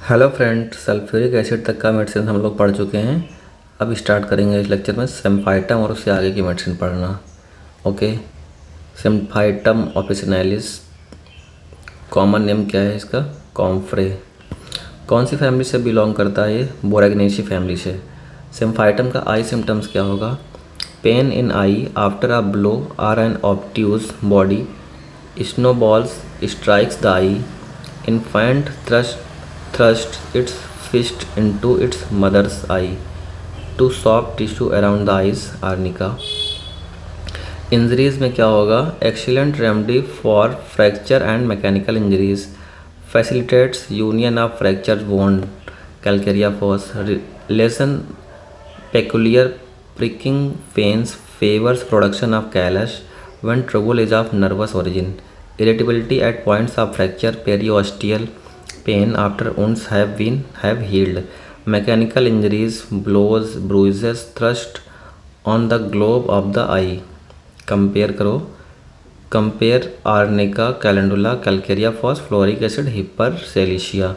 Hello friend, sulphuric acid तक का medicine हम लोग पढ़ चुके हैं। अब स्टार्ट करेंगे इस लेक्चर में सिम्फाइटम और उससे आगे की मेडिसिन पढ़ना। Okay, symphytum officinalis, common name क्या है इसका? कॉम्फ्रे। कौन सी फैमिली से बिलोंग करता है ये? बोरेगनेसी फैमिली से। सिम्फाइटम का आई सिम्टम्स क्या होगा? Pain in eye after a blow or an obtuse body, snowballs strikes the eye, infant thrusts its fist into its mother's eye, to soft tissue around the eyes, arnica। Injuries में क्या होगा? Excellent remedy for fracture and mechanical injuries, facilitates union of fracture bone, calcarea phos, lesson peculiar pricking pains, favors production of callus when trouble is of nervous origin, irritability at points of fracture, periosteal pain after wounds have healed, mechanical injuries, blows, bruises, thrust on the globe of the eye। Compare करो, compare arnica, calendula, calcarea phos, fluoric acid, हिपरसेलिशिया।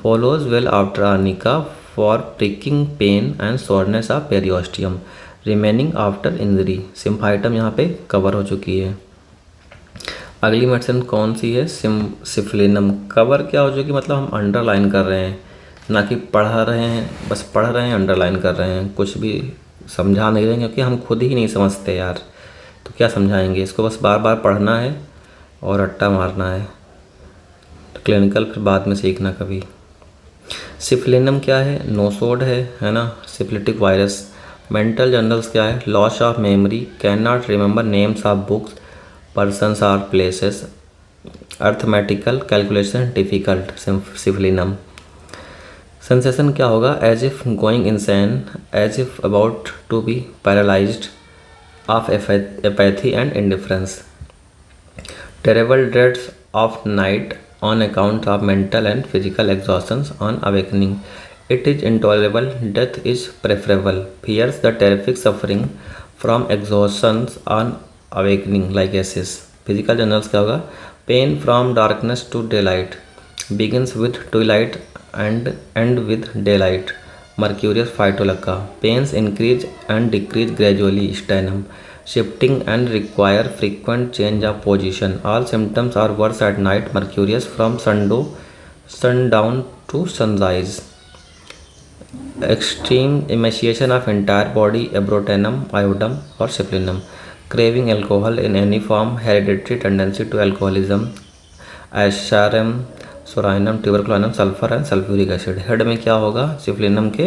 Follows well after arnica for pricking pain and soreness of periosteum, remaining after injury. Symphytum यहाँ पे cover हो चुकी है। अगली medicine कौन सी है? सिफलिनम। कवर क्या हो चुकी, मतलब हम अंडरलाइन कर रहे हैं, ना कि पढ़ रहे हैं, बस पढ़ रहे हैं, अंडरलाइन कर रहे हैं, कुछ भी समझा नहीं रहे हैं क्योंकि हम खुद ही नहीं समझते यार, तो क्या समझाएंगे इसको? बस बार बार पढ़ना है और रट्टा मारना है। तो क्लिनिकल फिर बाद में सीखना कभी। सिफलिनम क्या है? नोसोड है ना, सिफिलिटिक वायरस। मेंटल जनरल्स क्या है? Loss of memory, can not remember names of books, persons और places, arithmetical calculation difficult, syphilinum. Sensation क्या होगा? As if going insane, as if about to be paralysed, of apathy and indifference, terrible dreads of night on account of mental and physical exhaustions on awakening, it is intolerable, death is preferable, fears the terrific suffering from exhaustions on awakening like ashes। physical journals क्या होगा? pain from darkness to daylight, begins with twilight and end with daylight, mercurius phytolacca, pains increase and decrease gradually, sternum, shifting and require frequent change of position, all symptoms are worse at night, mercurius from sundown to sunrise, extreme emaciation of entire body, abrotenum, iodum or syphilinum, craving alcohol in any form, hereditary tendency to alcoholism, asarum, psorinum, tuberculinum, sulphur and sulphuric acid. Head में क्या होगा? Syphilinum के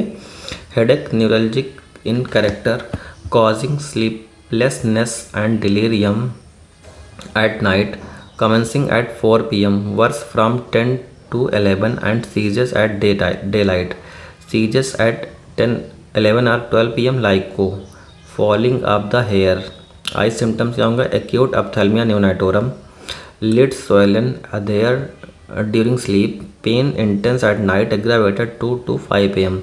headache, neuralgic in character, causing sleeplessness and delirium at night, commencing at 4 PM, worse from 10 to 11 and ceases at daylight, ceases at 10, 11 or 12 PM like को, falling off the hair. Eye symptoms क्या होंगे? Acute ophthalmia neonatorum, lids swollen there during sleep, pain intense at night, aggravated 2 to 5 AM,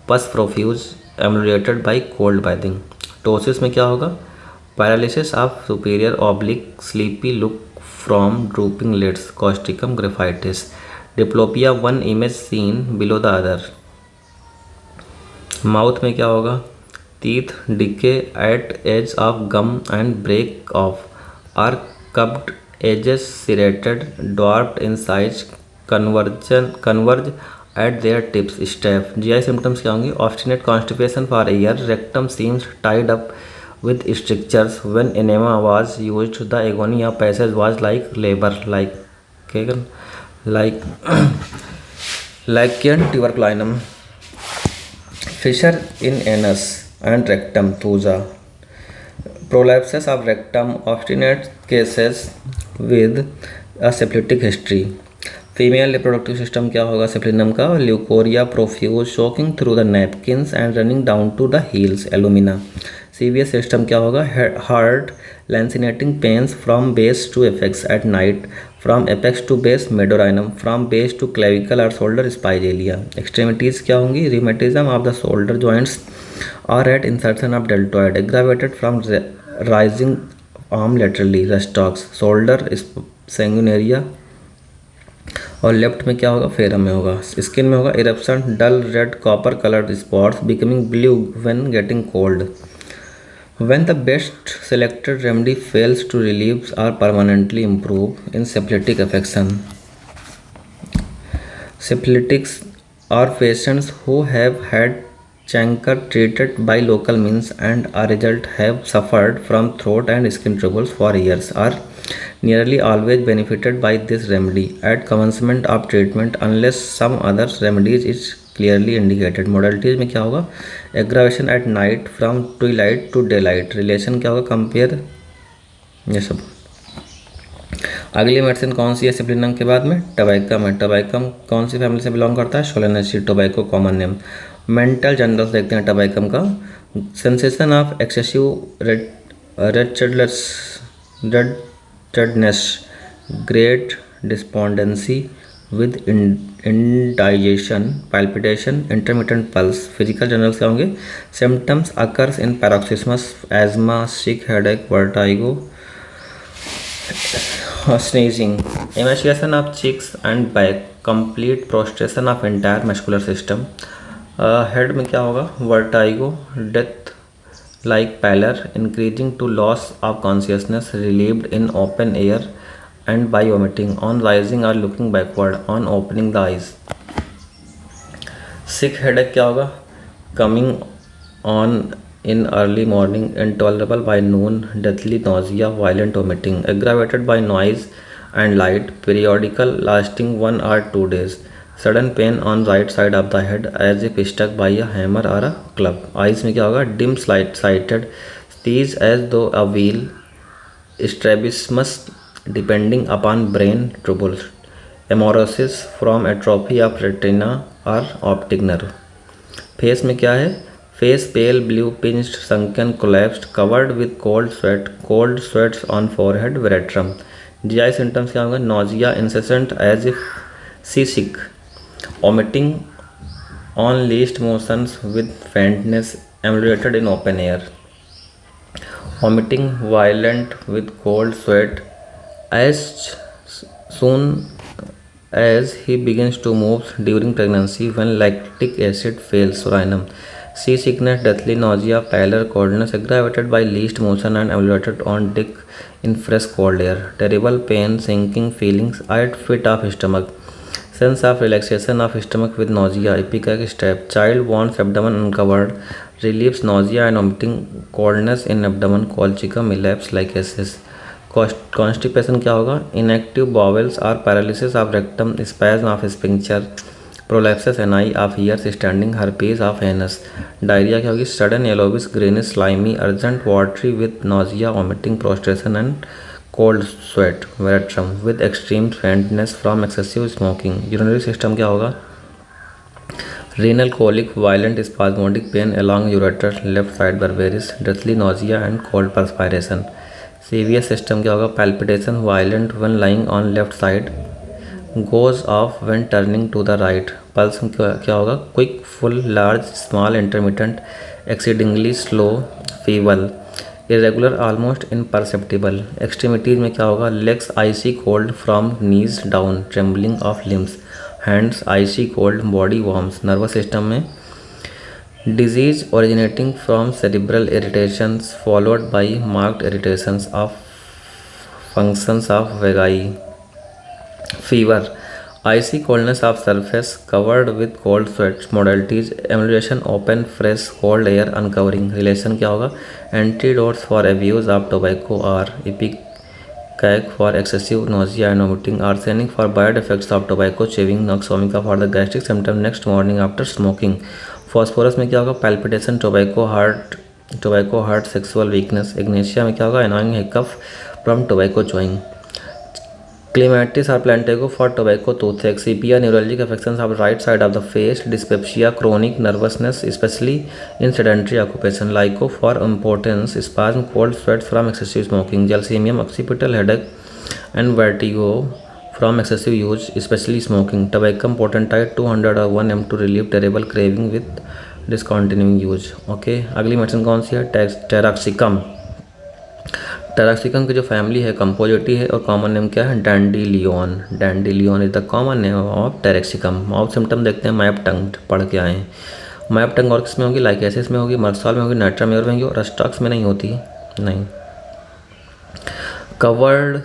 pus profuse, ameliorated by cold bathing। Ptosis में क्या होगा? Paralysis of superior oblique, sleepy look from drooping lids, causticum graphites, diplopia, one image seen below the other. Mouth में क्या होगा? Teeth decay at edge of gum and break off, or cupped edges, serrated, dwarfed in size, converge at their tips, stiff। GI symptoms क्या होंगे? obstinate constipation for a year, rectum seems tied up with strictures, when enema was used the agony of passage was like labor, like Lycian tuberculinum, fissure in anus and rectum, thuja, prolapses of rectum, obstinate cases with a syphilitic history। Female reproductive system क्या होगा syphilinum का? Leucorrhoea profuse, soaking through the napkins and running down to the heels, alumina. CVS system क्या होगा? Heart lancinating pains from base to apex at night, from apex to base medorrhinum, from base to clavicle और shoulder spigelia. Extremities क्या होंगी? Rheumatism of the shoulder joints और at insertion of deltoid, aggravated from rising arm laterally, restox, shoulder sanguinaria, और left में क्या होगा, ferrum में होगा। स्किन में होगा eruption, dull red copper coloured spots becoming blue when getting cold. When the best selected remedy fails to relieve or permanently improve in syphilitic affection, syphilitics are patients who have had chancre treated by local means and a result have suffered from throat and skin troubles for years are nearly always benefited by this remedy at commencement of treatment unless some other remedies is clearly indicated। modalities में क्या होगा, aggravation at night from twilight to daylight, relation क्या होगा, compare, ये सब। अगली medicine कौन सी है सिप्लिनम के बाद में, टबैकम है। टबैकम कौन सी फैमिली से बिलोंग करता है, Solanaceae, tobacco common name. Mental generals देखते हैं टबैकम का। Sensation of excessive redness, great despondency with indigestion, palpitation, intermittent pulse. Physical generals क्या होंगे, symptoms occurs in paroxysms, asthma, sick headache, vertigo, sneezing, emaciation of cheeks and back, complete prostration of entire muscular system। Head में क्या होगा, vertigo, death like pallor, increasing to loss of consciousness, relieved in open air and by vomiting, on rising और looking backward, on opening the eyes. Sick headache क्या होगा, coming on in early morning, intolerable by noon, deathly nausea, violent vomiting, aggravated by noise and light, periodical, lasting 1 or 2 days, sudden pain on right side of the head as if struck by a hammer or a club। eyes में क्या होगा, dim sighted, tease as though a wheel, strabismus depending upon brain troubles, hemorrhages from atrophy of retina or optic nerve। face में क्या है, face pale blue, pinched, sunken, collapsed, covered with cold sweats on forehead, veratrum। GI symptoms क्या होंगे, nausea incessant as if seasick, vomiting on least motions with faintness, emulated in open air, vomiting violent with cold sweat as soon as he begins to move during pregnancy when lactic acid fails, urinum, sea sickness, deathly nausea, pallor, coldness, aggravated by least motion and elevated on dick in fresh cold air, terrible pain, sinking feelings at pit of stomach, sense of relaxation of stomach with nausea, epigastric step, child wants abdomen uncovered, relieves nausea and vomiting, coldness in abdomen, colchicum, elapse like aces। constipation क्या होगा, inactive bowels or paralysis of rectum, spasm of sphincter, prolapsus ani of ears, standing herpes of anus। Diarrhoea क्या होगी, sudden yellowish greenish slimy, urgent watery with nausea, vomiting, prostration and cold sweat, veratrum with extreme faintness from excessive smoking। urinary system क्या होगा, renal colic, violent spasmodic pain along ureter, left side barbaris, deathly nausea and cold perspiration। CVS system क्या होगा, palpitation violent when lying on left side, goes off when turning to the right। pulse क्या होगा, quick, full, large, small, intermittent, exceedingly slow, feeble, irregular, almost imperceptible। extremities में क्या होगा, legs icy cold from knees down, trembling of limbs, hands icy cold, body warms। nervous system में disease originating from cerebral irritations followed by marked irritations of functions of vagi, fever, icy coldness of surface covered with cold sweats। modalities emulsion, open fresh cold air, uncovering। relation क्या होगा, antidotes for abuse of tobacco are ipecac for excessive nausea and vomiting, arsenic for bad effects of tobacco, chewing, nux vomica for the gastric symptom next morning after smoking। phosphorus में क्या होगा, palpitation, tobacco heart, sexual weakness। ignatia में क्या होगा, annoying hiccup from tobacco chewing। Clematis or Plantago for tobacco toothache, sepia, neuralgic affections of right side of the face, dyspepsia, chronic nervousness, especially in sedentary occupation, Lyco for impotence, spasm, cold sweats from excessive smoking, Gelsemium, occipital headache and vertigo from excessive use, especially smoking, Tabacum potentite 200 or 1 m to relieve terrible craving with discontinuing use। Okay, अगली medicine कौन सी है, टेराक्सिकम। टेरेक्सिकम की जो family है Compositae है और common name क्या है, dandelion. Dandelion is the common name of taraxacum. Mouth symptom देखते हैं, मैप टंग पढ़ के आए हैं। मैप टंग और किस में होगी, लाइकेसिस में होगी, मर्साल में होगी, नाइट्रामेयर में होगी और स्टॉक्स में नहीं होती, नहीं। Covered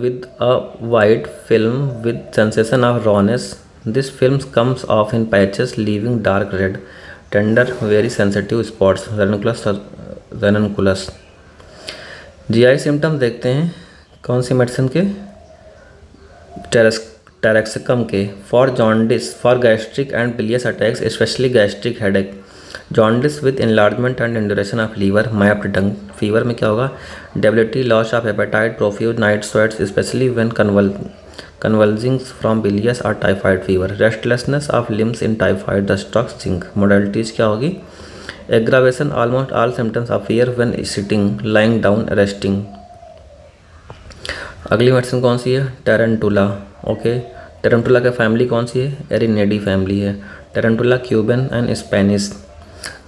with a white film with sensation of rawness. This film comes off in patches, leaving dark red, tender, very sensitive spots. Ranunculus. GI symptoms देखते हैं कौन सी मेडिसिन के, टेरेक्सिकम के। For jaundice, for gastric and bilious attacks, especially gastric headache. Jaundice with enlargement and induration of liver, mapped tongue. Fever में क्या होगा, debility, loss of appetite, profuse night sweats especially when convalescing from bilious और typhoid fever. Restlessness of limbs in typhoid, the stocks zinc. Modalities क्या होगी, aggravation, almost all symptoms of fear when sitting, lying down, resting. अगली medicine कौन सी है, tarentula. Okay, tarentula का family कौन सी है, एरिनेडी फैमिली है। Tarentula Cuban and Spanish.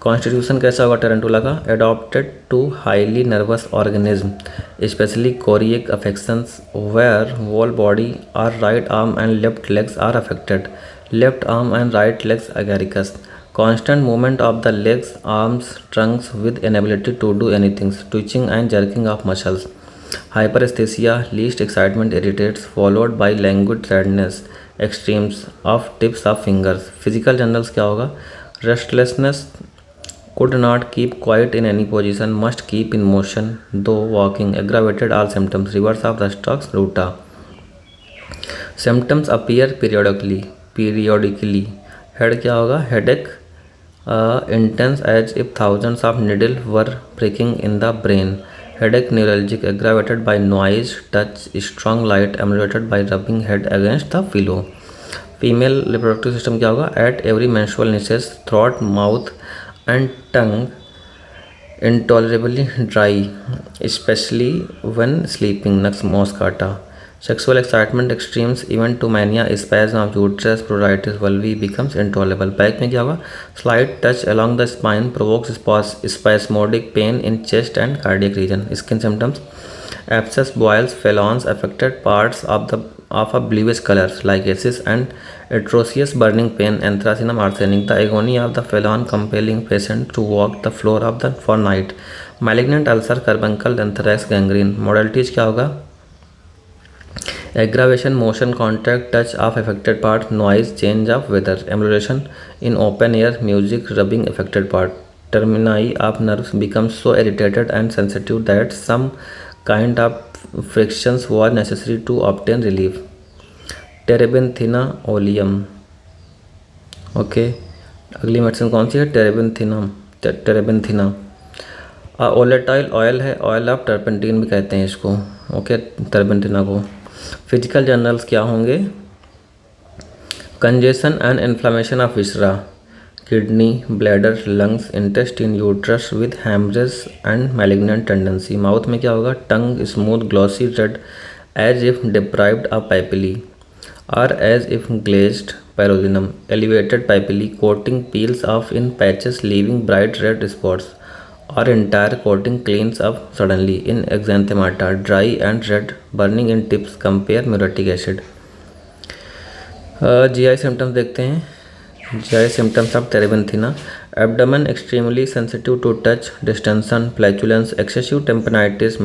Constitution कैसा होगा टेरेंटुला का, adapted to highly nervous organism, especially choreic affections where whole body और right arm and left legs are affected, left arm and right legs agaricus. Constant movement of the legs, arms, trunks with inability to do anything, twitching and jerking of muscles. Hyperesthesia, least excitement irritates, followed by languid sadness, extremes of tips of fingers. Physical journals क्या होगा, restlessness, could not keep quiet in any position, must keep in motion, though walking, aggravated all symptoms, reverse of the Stokes Ruta. Symptoms appear periodically. Head क्या होगा, headache, intense as if thousands of needles were pricking in the brain. Headache, neuralgic, aggravated by noise, touch, strong light, ameliorated by rubbing head against the pillow. Female reproductive system क्या होगा, at every menstrual niches, throat, mouth and tongue intolerably dry, especially when sleeping. Nux moscata. Sexual excitement extremes even to mania, spasm of uterus, pruritus vulvi becomes intolerable. Back में क्या होगा, slight touch along the spine provokes spasmodic pain in chest and cardiac region. Skin symptoms, abscess, boils, phelons, affected parts of a bluish color, lycasis and atrocious burning pain, anthracynum arsenic. The agony of the phelon compelling patient to walk the floor of the for night. Malignant ulcer, carbuncle, anthrax, gangrene. Modalities क्या होगा, aggravation, motion, contact, touch of affected part, noise, change of weather, amelioration in open air, music, rubbing affected part. Termini of nerves become so irritated and sensitive that some kind of frictions was necessary to obtain relief. Terebinthina oleum. Okay, अगली medicine कौन सी है, टेरेबिनथिना। ओलेटाइल oil है, oil of टर्पेंटीन भी कहते हैं इसको। Okay, टेरेबिनथिना को। फिजिकल जर्नल्स क्या होंगे, congestion and inflammation of viscera, kidney, bladder, lungs, intestine, uterus with haemorrhage and malignant tendency. Mouth में क्या होगा, tongue smooth, glossy, red as if deprived of papillae और as if glazed pyrogenium, elevated papillae, coating peels off in patches leaving bright red spots or entire coating cleans up suddenly in exanthemata, dry and red, burning in tips, compare muriatic acid. GI symptoms देखते हैं, GI symptoms of terebinthina, abdomen extremely sensitive to touch, distension, flatulence, excessive tympanitis,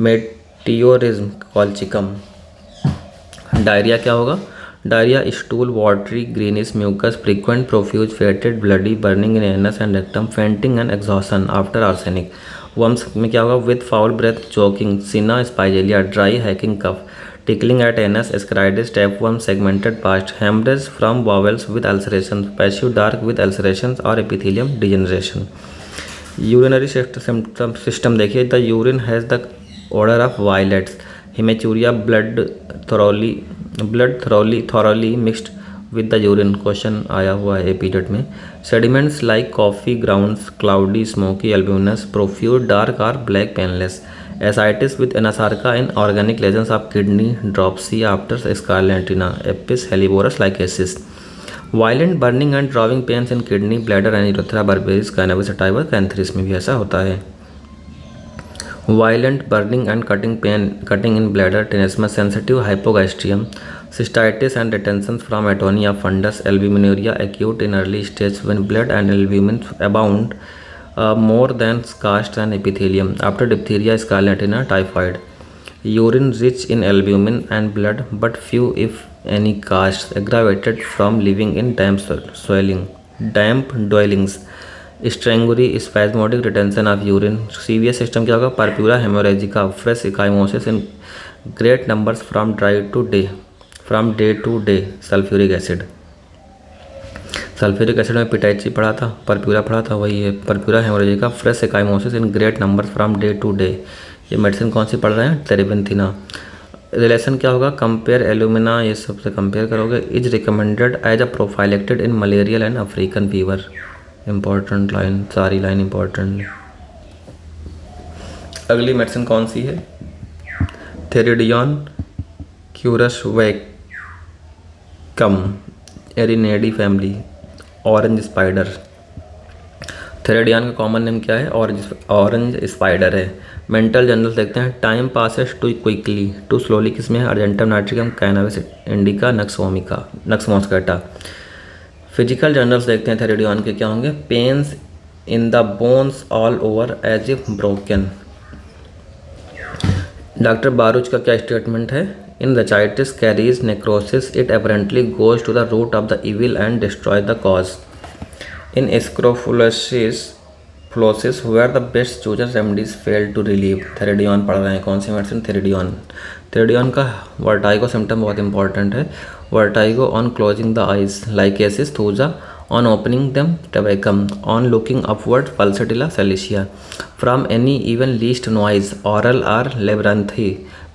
meteorism, colchicum. Diarrhoea क्या होगा, diarrhoea, stool, watery, greenish mucus, frequent, profuse, fetid, bloody, burning in anus and rectum, fainting and exhaustion after arsenic. Worms में क्या होगा, with foul breath, choking, cina spigelia, dry hacking cough, tickling at anus, ascarides, tapeworm, segmented passed, haemorrhage from bowels with ulceration, passive dark with ulceration और epithelium degeneration. Urinary system देखिए, the urine has the odour of violets, haematuria, blood thoroughly mixed with the urine, question आया हुआ है period में। Sediments like coffee grounds, cloudy, smoky, albuminous, profuse, dark और black, painless. Ascites with anasarca in organic lesions of kidney, dropsy after scarlatina, apis helleborus lachesis. Violent burning and drawing pains in kidney, bladder and urethra, berberis, cannabis sativa, cantharis में भी ऐसा होता है। violent burning and cutting pain, cutting in bladder, tenesmus, sensitive hypogastrium, cystitis and retention from atonia fundus, albuminuria acute in early stage when blood and albumin abound more than cast and epithelium. After diphtheria, scarlatina, typhoid. Urine rich in albumin and blood, but few, if any, casts, aggravated from living in damp dwellings. Strangury, spasmodic retention of urine. CVS system क्या होगा? Purpura hemorrhagica, fresh ecchymosis in great numbers from day to day. Sulphuric acid में petechiae पढ़ा था, purpura पढ़ा था, वही है purpura haemorrhagica, fresh ecchymosis in great number from day to day. ये मेडिसिन कौन सी पढ़ रहे हैं? टेरेबेंथिना। रिलेशन क्या होगा? कंपेयर एल्यूमिना, ये सबसे कंपेयर करोगे। Is recommended as a prophylactic in malarial and African fever. Important line, सारी लाइन इंपॉर्टेंट। अगली मेडिसिन कौन सी है? Theridion curassavicum, araneidae family, orange spider. Theridion का कॉमन नेम क्या है? ऑरेंज स्पाइडर है। मेंटल जनरल्स देखते हैं। Time passes too quickly, too slowly किसमें है? Argentum nitricum, cannabis indica, nux moschata. Physical generals देखते हैं थेरेडियन के क्या होंगे? Pains in the bones all over edge if broken. Doctor Baruch का क्या स्टेटमेंट है? In rachitis carries necrosis, it apparently goes to the root of the evil and destroys the cause. In scrofullosis, where the best chosen remedies fail to relieve. थेरेडियन पढ़ रहे हैं। कौन सी medicine? Theridion का vertigo symptom बहुत important है। Vertigo on closing the eyes, lachesis thuja on opening them, tabacum, on looking upward, pulsatilla salicea, from any even least noise, oral or labyrinthy।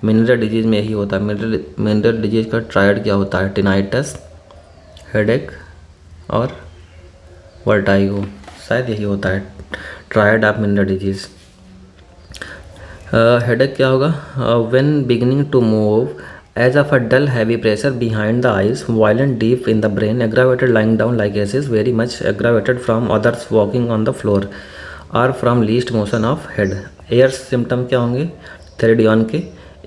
Mineral disease में यही होता है। Mineral disease का triad क्या होता है? टिनाइटस, हेडेक और vertigo, शायद यही होता है triad of mineral disease. Headache क्या होगा? When beginning to move as of a dull heavy pressure behind the eyes, violent deep in the brain, aggravated lying down lycasis, very much aggravated from others walking on the floor or from least motion of head। ears symptom क्या होंगे थेरेडियन के?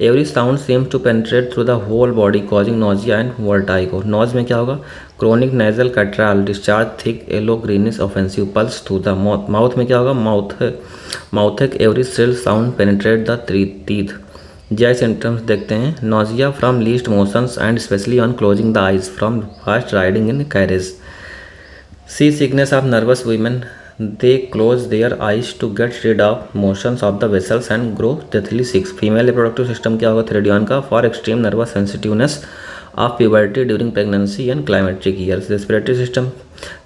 every sound seems to penetrate through the whole body causing nausea and vertigo। nose में क्या होगा? chronic nasal catarrh, discharge thick yellow greenish offensive pulse through the mouth। mouth में क्या होगा? mouthache, every shrill sound penetrate the teeth। GI symptoms देखते हैं। Nausea from least motions and especially on closing the eyes from fast riding in carriage. Sea sickness of nervous women, they close their eyes to get rid of motions of the vessels and grow deathly sick. Female reproductive system क्या होगा theridion का? For extreme nervous sensitiveness of puberty during pregnancy and climacteric years. Respiratory system,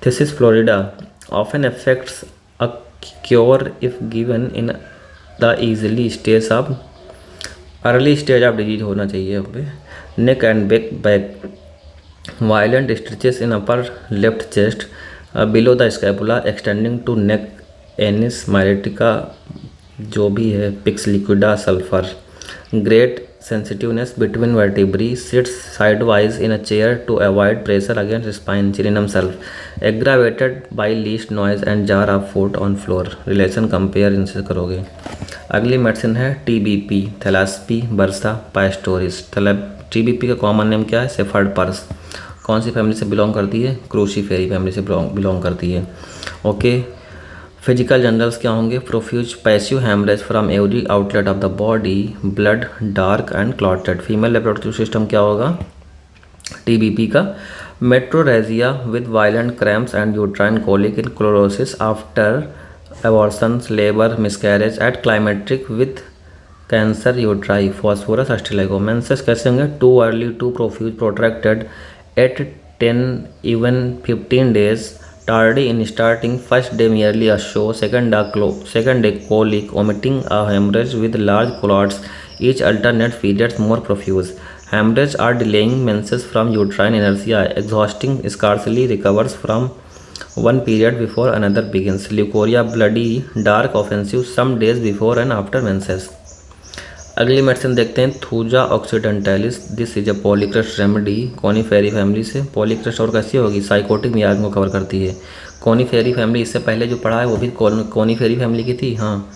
phthisis Florida, often affects a cure if given in the easily stage of early stage of disease होना चाहिए यहाँ पे। Neck and back, violent stretches in upper left chest below the scapula extending to neck, एनिस माइलेटिका जो भी है, pix liquida, sulphur. Great sensitiveness between vertebrae, sits sideways in a chair to avoid pressure against spine, chininum sulph. Aggravated by least noise and jar of food on floor. Relation compare इनसे करोगे। अगली medicine है TBP, thlaspi bursa pastoris. TBP का common name क्या है? Shepherd's purse. कौन सी family से बिलोंग करती है? क्रूसीफेरी फैमिली से बिलोंग करती है। ओके। फिजिकल जनरल्स क्या होंगे? Profuse passive haemorrhage from every outlet of the body, blood dark and clotted. Female reproductive system क्या होगा TBP का? Metrorrhagia with violent cramps and uterine colic in chlorosis after abortions, labor, miscarriage at climacteric with cancer uteri, phosphorus ustilago. Menses कैसे होंगे? too early, too profuse, protracted at 10 even 15 days, tardy in starting, first day merely a show, second day colic, omitting a hemorrhage with large clots, each alternate periods more profuse। hemorrhage are delaying menses from uterine inertia, exhausting, scarcely recovers from one period before another begins। leukorrhea, bloody, dark, offensive some days before and after menses। अगली medicine देखते हैं thuja occidentalis. This is a polycrest remedy, coniferae family से। Polycrest और कैसी होगी? Psychotic मियाज को cover करती है। कॉनिफेरी फैमिली, इससे पहले जो पढ़ा है वो भी कॉनिफेरी फैमिली की थी। हाँ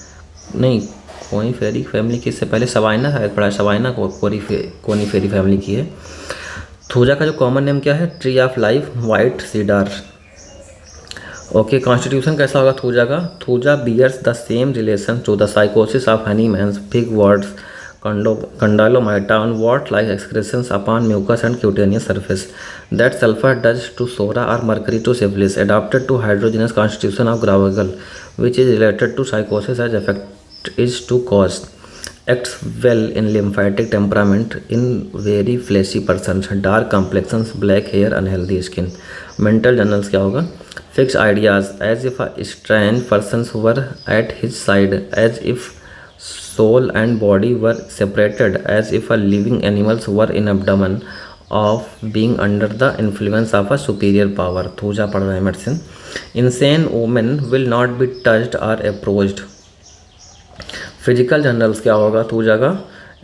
नहीं, कोनीफेरी फैमिली की, इससे पहले सवाइना शायद पढ़ा है, सवाइना को कोनीफेरी फैमिली की है। थूजा का जो कॉमन नेम क्या है, tree of life, white cedar. Okay, constitution कैसा होगा थूजा का, thuja bears the same relation to the sycosis of Hahnemann's big words condylomata on what like excretions upon mucus and cutaneous surface that sulfur does to sora or mercury to syphilis, adapted to hydrogenous constitution of gravel which is related to psychosis as effect is to cause, acts well in lymphatic temperament in very fleshy persons, dark complexions, black hair, unhealthy skin. Mental journals क्या होगा, fixed ideas as if a strange persons were at his side, as if soul and body were separated, as if a living animals were in abdomen of being under the influence of a superior power. Thuja पढ़ रहे हैं medicine. insane women will not be touched or approached. Physical generals क्या होगा thuja का,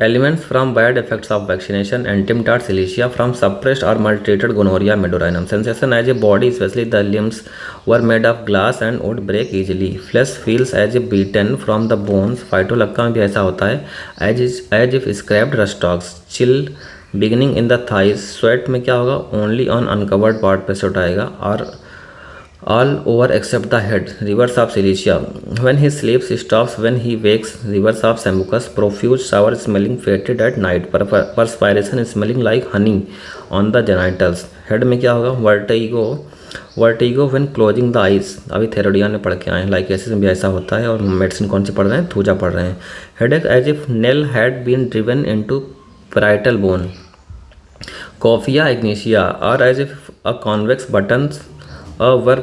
elements from bad effects of vaccination, antimatter silicea from suppressed or maltreated gonorrhea medorinum. Sensation as a body, especially the limbs, were made of glass and would break easily. Flesh feels as if beaten from the bones. फाइटोलक्का में भी ऐसा होता है, as if scraped rustox. Chill beginning in the thighs. Sweat में क्या होगा, only on uncovered part पे sweat आएगा, और all over except the head. Rivers of silicia. When he sleeps stops, when he wakes. Rivers of sambucus. Profuse shower smelling fetid at night. Perspiration smelling like honey on the genitals. Head में क्या होगा, vertigo when closing the eyes. अभी थेरोडिया ने पढ़ के आए हैं, लाइकेसिस में भी ऐसा होता है। और मेडिसिन कौन सी पढ़ रहे हैं, थूजा पढ़ रहे हैं। Headache as if nail had been driven into parietal bone. Cophia ignitia, or as if a convex buttons were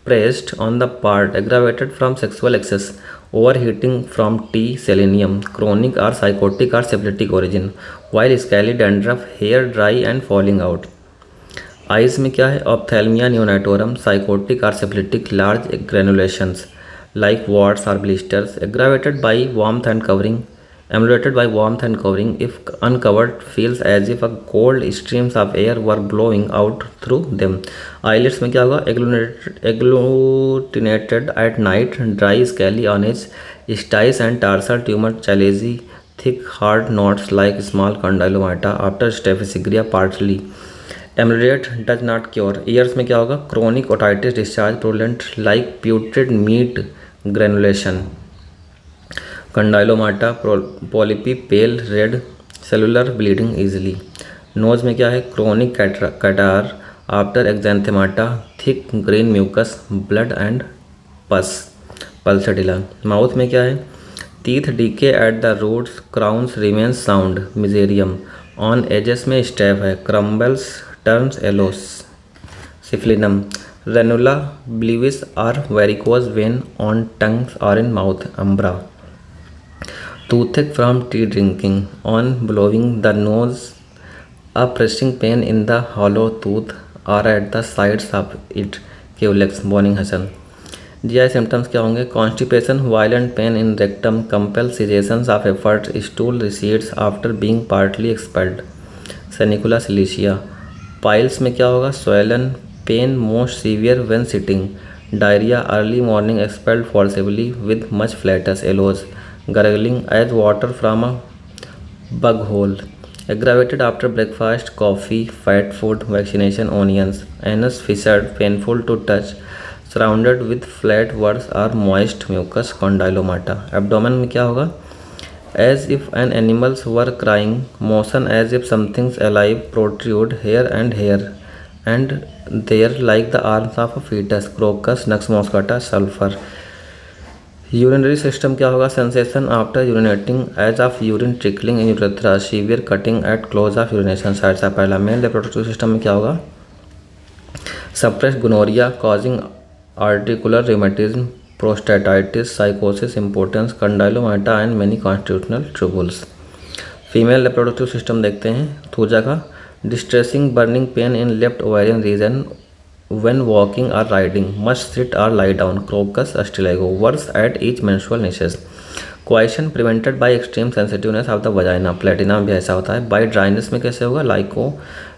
pressed on the part, aggravated from sexual excess, overheating from T. selenium, chronic or psychotic or syphilitic origin, while scaly dandruff, hair dry and falling out. Eyes में क्या है, ophthalmia neonatorum, psychotic or syphilitic, large granulations like warts or blisters, aggravated by warmth and covering, emulated by warmth and covering. If uncovered, feels as if a cold streams of air were blowing out through them. Eyelids में क्या होगा, agglutinated at night, dry, scaly on edge, stys and tarsal tumor chalazi, thick hard knots like small condylomata after staphysagria partly. Emulate does not cure. Ears में क्या होगा, chronic otitis discharge purulent like putrid meat granulation. Condylomata polypi pale red cellular bleeding easily. Nose में क्या है, chronic catarrh after exanthemata, thick green mucus, blood and pus, pulsatilla. Mouth में क्या है, teeth decay at the roots, crowns remain sound, mezereum. On edges में staph है, crumbles turns yellow. Syphilinum ranula bluish are varicose vein on tongues और in mouth, ambra. Toothache from tea drinking, on blowing the nose, a pressing pain in the hollow tooth or at the sides of it, Culex, Bonning Hassan. GI symptoms क्या होंगे, constipation, violent pain in rectum, compelled cessations of effort, stool recedes after being partly expelled, Senicula silicia. Piles में क्या होगा, swollen, pain most severe when sitting, diarrhea, early morning expelled forcibly with much flatus, Elos. Gargling as water from a bug hole, aggravated after breakfast, coffee, fat food, vaccination, onions. Anus fissured, painful to touch, surrounded with flat warts or moist mucus, condylomata. Abdomen में क्या होगा, as if an animals were crying, motion as if something's alive, protrude here and there like the arms of a fetus, crocus, nux moscata, sulfur. Urinary system क्या होगा, sensation after urinating as of urine trickling in urethra, severe cutting at close of urination sarsaparilla. Male reproductive system में क्या होगा, suppressed gonorrhoea causing articular rheumatism, prostatitis, sycosis, impotence, condylomata and many constitutional troubles. Female reproductive system देखते हैं thuja का, distressing burning pain in left ovarian region when walking or riding, must sit or lie down, crocus, astilago, worse at each menstrual niches. Coition prevented by extreme sensitiveness of the vagina, platina भी ऐसा होता है. By dryness में कैसे होगा, लाइको,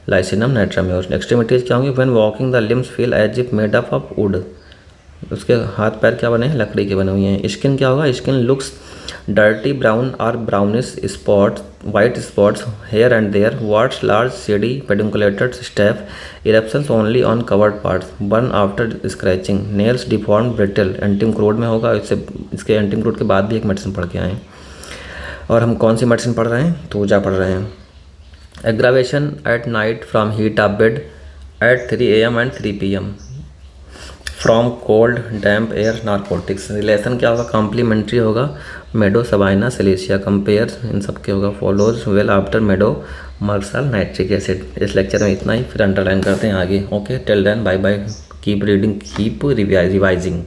लाइसिनम, नाइट्राम्योर. Extremities क्या होंगी, when walking the limbs feel as if made up of wood, उसके हाथ पैर क्या बने हैं, लकड़ी के बने हुए हैं. स्किन क्या होगा, skin looks Dirty brown or brownish spots, white spots here and there, warts, large shady pedunculated staph, eruptions only on covered parts, burn after scratching, nails deformed brittle. एंटीमक्रोड में होगा, इसके एंटीमक्रोड के बाद भी एक मेडिसिन पढ़ के आए हैं। और हम कौन सी मेडिसिन पढ़ रहे हैं? त्वचा पढ़ रहे हैं। Aggravation eight night from heat of bed at 3 AM and 3 PM from cold damp air narcotics. Relation क्या होगा? कॉम्प्लीमेंट्री होगा। मेडो सबाइना सेलेसिया कंपेयर इन सब के होगा। फॉलोज वेल आफ्टर मेडो मर्सल नाइट्रिक एसिड। इस लेक्चर में इतना ही, फिर अंडरलाइन करते हैं आगे। Okay, till then bye bye, keep reading, keep revising.